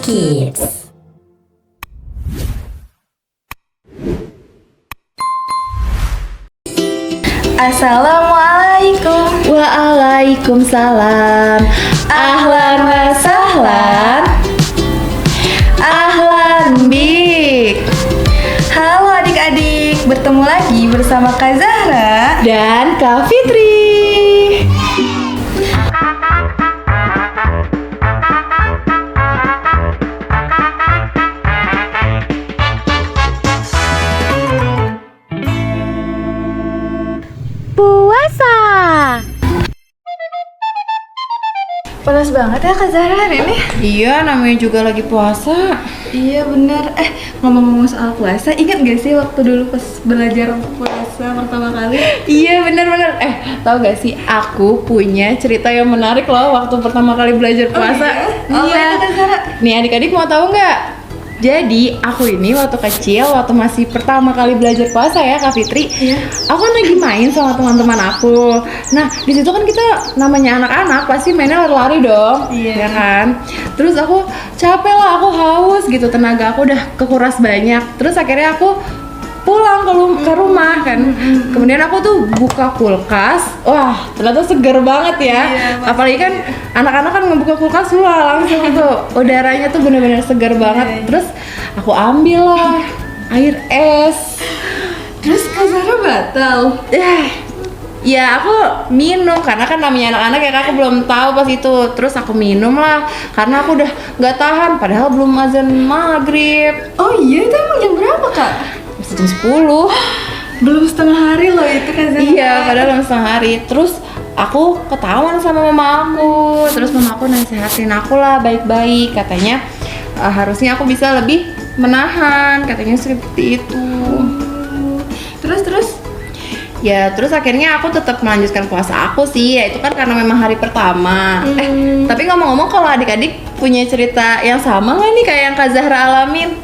Kids. Assalamualaikum. Waalaikumsalam. Ahlan wa sahlan. Ahlan bik. Halo adik-adik, bertemu lagi bersama Kak Zahra Dan Kak Fitri. Puasa. Panas banget ya Kak Zahra hari ini. Iya, namanya juga lagi puasa. Iya bener. Ngomong-ngomong soal puasa, ingat gak sih waktu dulu pas belajar puasa pertama kali? Iya, bener-bener. Tahu gak sih, aku punya cerita yang menarik loh waktu pertama kali belajar puasa. Oh iya, Kak Zahra. Nih adik-adik mau tahu nggak? Jadi aku ini waktu kecil, waktu masih pertama kali belajar puasa ya Kak Fitri, aku kan lagi main sama teman-teman aku. Nah di situ kan kita namanya anak-anak pasti mainnya lari-lari dong, ya kan? Terus aku capek lah, aku haus gitu, tenaga aku udah kekuras banyak. Terus akhirnya aku pulang ke rumah kan. Kemudian aku tuh buka kulkas, wah ternyata seger banget ya. Apalagi kan anak-anak kan ngebuka kulkas, wah langsung tuh udaranya tuh bener-bener seger banget. Terus aku ambil lah air es. Terus Kak Zahra batal? Ya aku minum karena kan namanya anak-anak ya, aku belum tahu pas itu. Terus aku minum lah karena aku udah nggak tahan, padahal belum azan maghrib. Oh iya, itu emang jam berapa Kak? Jam 10. Belum setengah hari loh itu Kak Zahra. Iya, padahal belum setengah hari. Terus aku ketahuan sama mama aku. Terus mama aku nasihatin aku lah baik-baik. Katanya harusnya aku bisa lebih menahan. Katanya seperti itu. Terus? Ya, terus akhirnya aku tetap melanjutkan puasa aku sih. Ya itu kan karena memang hari pertama. Tapi ngomong-ngomong, kalau adik-adik punya cerita yang sama nggak nih kayak yang Kak Zahra alamin?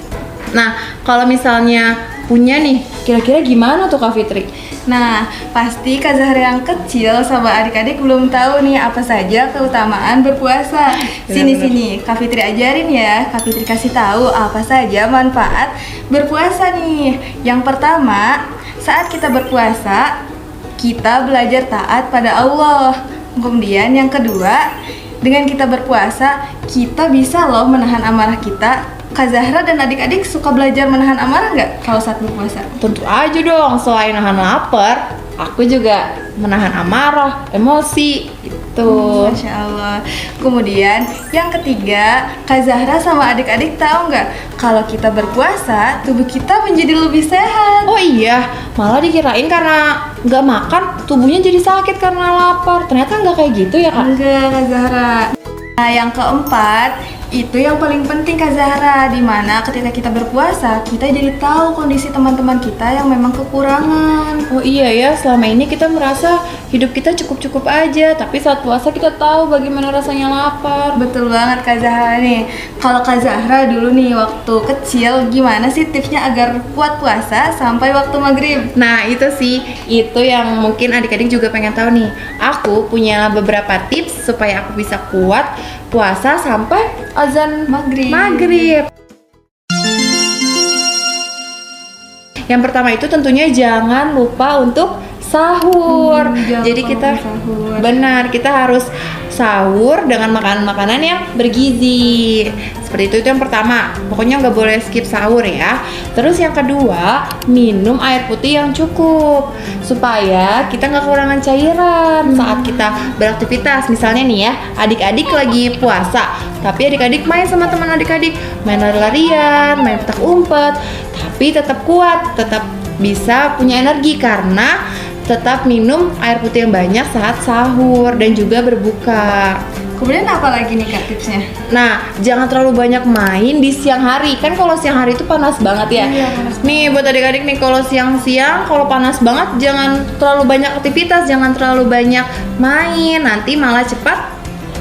Nah, kalau misalnya punya nih, kira-kira gimana tuh Kak Fitri? Nah, pasti Kak Zahra yang kecil sama adik-adik belum tahu nih apa saja keutamaan berpuasa. Sini, Kak Fitri ajarin ya. Kak Fitri kasih tahu apa saja manfaat berpuasa nih. Yang pertama, saat kita berpuasa, kita belajar taat pada Allah. Kemudian yang kedua, dengan kita berpuasa, kita bisa loh menahan amarah kita. Kak Zahra dan adik-adik suka belajar menahan amarah nggak kalau saat berpuasa? Tentu aja dong, selain nahan lapar, aku juga menahan amarah, emosi, itu. Masya Allah. Kemudian yang ketiga, Kak Zahra sama adik-adik tahu nggak kalau kita berpuasa, tubuh kita menjadi lebih sehat. Oh iya, malah dikirain karena nggak makan, tubuhnya jadi sakit karena lapar. Ternyata nggak kayak gitu ya Kak? Enggak, Kak Zahra. Nah, yang keempat, itu yang paling penting Kak Zahra, dimana ketika kita berpuasa, kita jadi tahu kondisi teman-teman kita yang memang kekurangan. Oh iya ya, selama ini kita merasa hidup kita cukup-cukup aja, tapi saat puasa kita tahu bagaimana rasanya lapar. Betul banget Kak Zahra nih. Kalau Kak Zahra dulu nih waktu kecil, gimana sih tipsnya agar kuat puasa sampai waktu maghrib? Nah itu sih, itu yang mungkin adik-adik juga pengen tahu nih. Aku punya beberapa tips supaya aku bisa kuat puasa sampai azan maghrib. Yang pertama itu tentunya jangan lupa untuk sahur. Jadi kita sahur. Benar, kita harus sahur dengan makanan-makanan yang bergizi. Seperti itu yang pertama. Pokoknya nggak boleh skip sahur ya. Terus yang kedua, minum air putih yang cukup supaya kita nggak kekurangan cairan saat kita beraktivitas. Misalnya nih ya, adik-adik lagi puasa, tapi adik-adik main sama teman adik-adik, main lari-larian, main petak umpet, tapi tetap kuat, tetap bisa punya energi karena tetap minum air putih yang banyak saat sahur dan juga berbuka. Kemudian apa lagi nih Kak tipsnya? Nah, jangan terlalu banyak main di siang hari. Kan kalau siang hari itu panas banget ya. Iya, panas. Nih buat adik-adik nih, kalau siang-siang kalau panas banget jangan terlalu banyak aktivitas, jangan terlalu banyak main. Nanti malah cepat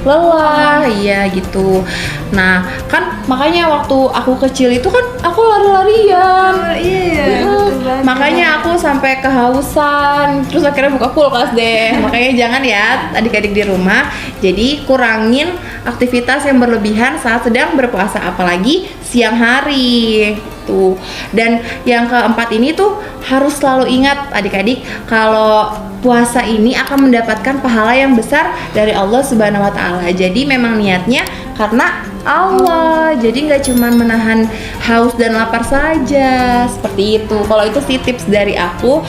lelah, iya gitu. Nah, kan makanya waktu aku kecil itu kan aku lari-larian. Iya, betul banget. Makanya aku sampai kehausan, terus akhirnya buka kulkas deh. Makanya jangan ya adik-adik di rumah. Jadi kurangin aktivitas yang berlebihan saat sedang berpuasa, apalagi siang hari tuh. Dan yang keempat ini tuh harus selalu ingat adik-adik kalau puasa ini akan mendapatkan pahala yang besar dari Allah Subhanahu wa taala. Jadi memang niatnya karena Allah. Jadi nggak cuma menahan haus dan lapar saja. Seperti itu. Kalau itu sih tips dari aku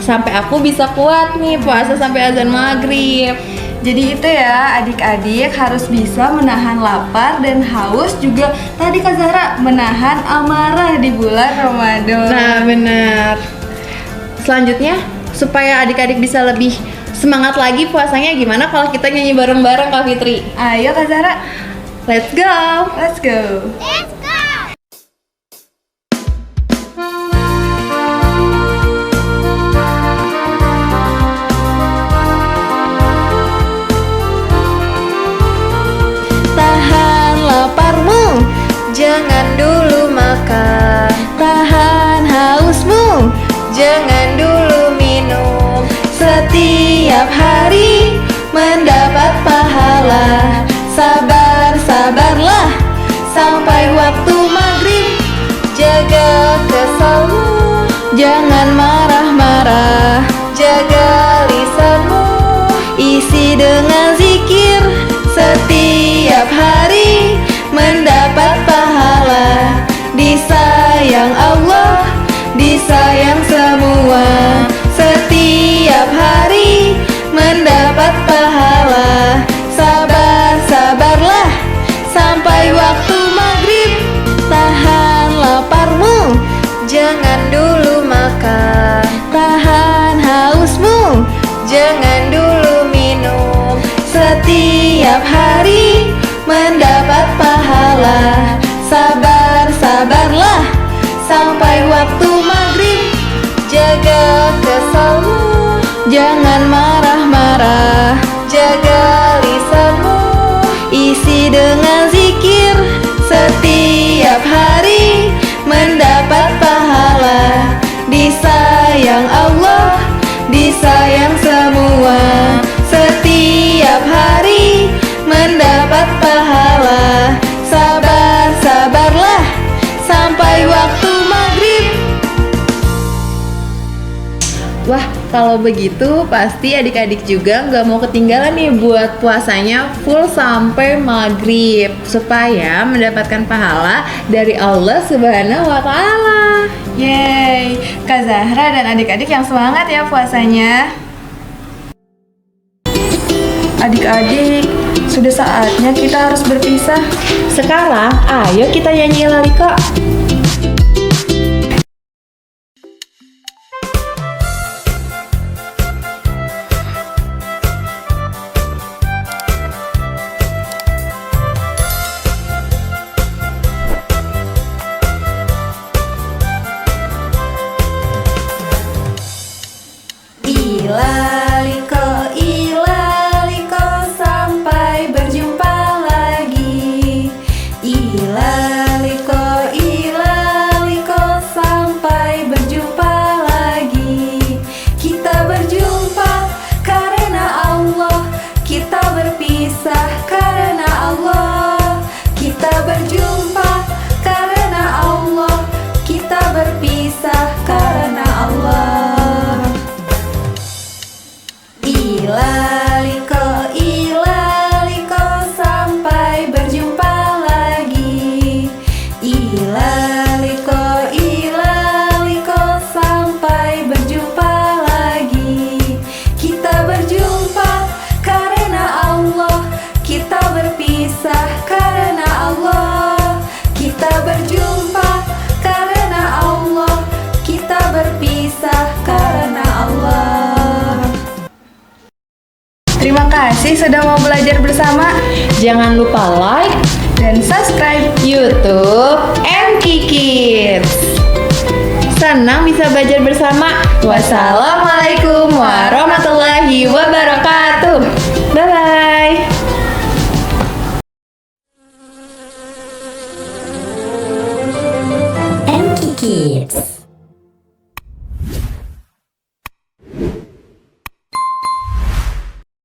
sampai aku bisa kuat nih puasa sampai azan maghrib. Jadi itu ya adik-adik harus bisa menahan lapar dan haus, juga tadi Kak Zahra menahan amarah di bulan Ramadan. Nah benar. Selanjutnya supaya adik-adik bisa lebih semangat lagi puasanya, gimana kalau kita nyanyi bareng-bareng Kak Fitri? Ayo Kak Zahra, Let's go! let's go. Tahan laparmu, jangan dulu makan. Tahan hausmu, jangan dulu minum. Setiap hari mendapat pahala. Sabar, sabarlah sampai waktu maghrib. Jaga kesalmu, jangan marah-marah. Jaga lisanmu, isi dengan zikir. Setiap hari mendapat pahala. Disayang Allah, disayang semua. Setiap hari mendapat pahala. Sabar, sabarlah sampai waktu maghrib. Tahan laparmu, jangan dulu makan. Tahan hausmu, jangan dulu minum. Setiap hari mendapat pahala. Sabar, sabarlah sampai waktu maghrib. Jaga kesalmu, jangan marah-marah. Jaga lisanmu, isi dengan zikir. Setiap hari mendapat pahala. Disayang Allah, disayang semua. Setiap hari mendapat pahala. Sabar, sabarlah sampai waktu maghrib. Wah, kalau begitu pasti adik-adik juga nggak mau ketinggalan nih buat puasanya full sampai maghrib supaya mendapatkan pahala dari Allah Subhanahu wa taala. Yeay, Kak Zahra dan adik-adik yang semangat ya puasanya. Adik-adik, sudah saatnya kita harus berpisah. Sekarang ayo kita nyanyi Laliko. Ilaliko sampai berjumpa lagi. Ilaliko sampai berjumpa lagi. Kita berjumpa karena Allah, kita berpisah karena Allah. Kita berjumpa karena Allah, kita berpisah karena Allah. Ilaliko sampai berjumpa lagi. Ilaliko sampai berjumpa lagi. Kita berjumpa karena Allah, kita berpisah karena Allah. Kita berjumpa karena Allah, kita berpisah karena Allah. Terima kasih sudah mau belajar bersama. Jangan lupa like Dan subscribe YouTube MK Kids. Senang bisa belajar bersama. Wassalamualaikum warahmatullahi wabarakatuh.